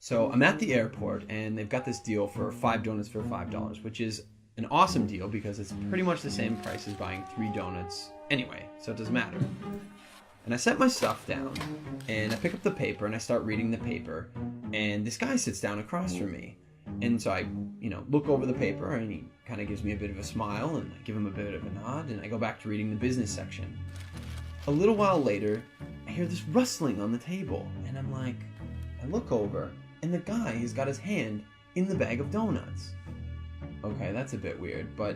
So I'm at the airport and they've got this deal for 5 donuts for $5, which is an awesome deal because it's pretty much the same price as buying 3 donuts anyway, so it doesn't matter. And I set my stuff down and I pick up the paper and I start reading the paper, and this guy sits down across from me. And so I, look over the paper and he kind of gives me a bit of a smile and I give him a bit of a nod and I go back to reading the business section. A little while later, I hear this rustling on the table and I look over and the guy has got his hand in the bag of donuts. Okay, that's a bit weird, but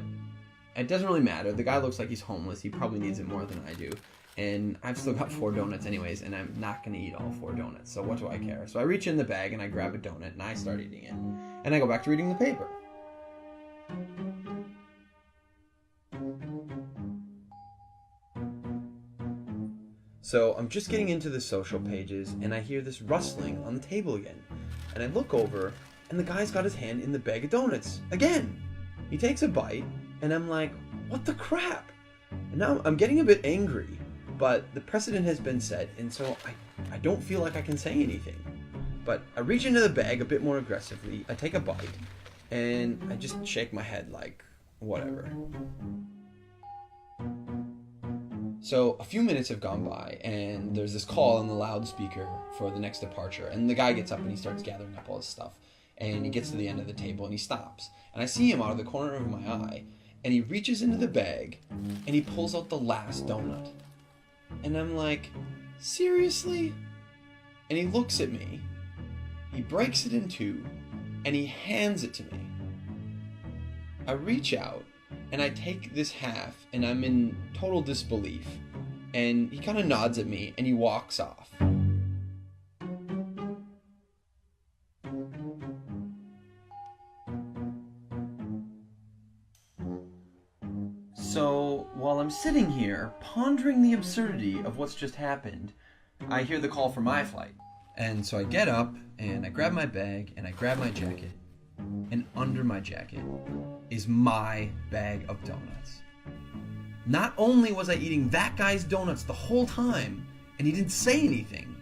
it doesn't really matter. The guy looks like he's homeless. He probably needs it more than I do. And I've still got 4 donuts anyways, and I'm not going to eat all 4 donuts, so what do I care? So I reach in the bag and I grab a donut and I start eating it. And I go back to reading the paper. So I'm just getting into the social pages and I hear this rustling on the table again. And I look over and the guy's got his hand in the bag of donuts again. He takes a bite and I'm like, what the crap? And now I'm getting a bit angry, but the precedent has been set and so I don't feel like I can say anything. But I reach into the bag a bit more aggressively, I take a bite, and I just shake my head like, whatever. So a few minutes have gone by and there's this call on the loudspeaker for the next departure, and the guy gets up and he starts gathering up all his stuff, and he gets to the end of the table and he stops, and I see him out of the corner of my eye, and he reaches into the bag and he pulls out the last donut, and I'm like, seriously? And he looks at me, he breaks it in 2 and he hands it to me. I reach out and I take this half and I'm in total disbelief, and he kind of nods at me and he walks off. So while I'm sitting here pondering the absurdity of what's just happened, I hear the call for my flight. And so I get up and I grab my bag and I grab my jacket, and under my jacket is my bag of donuts. Not only was I eating that guy's donuts the whole time and he didn't say anything,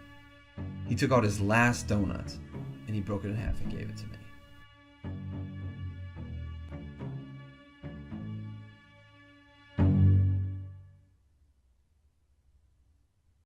he took out his last donut and he broke it in half and gave it to me.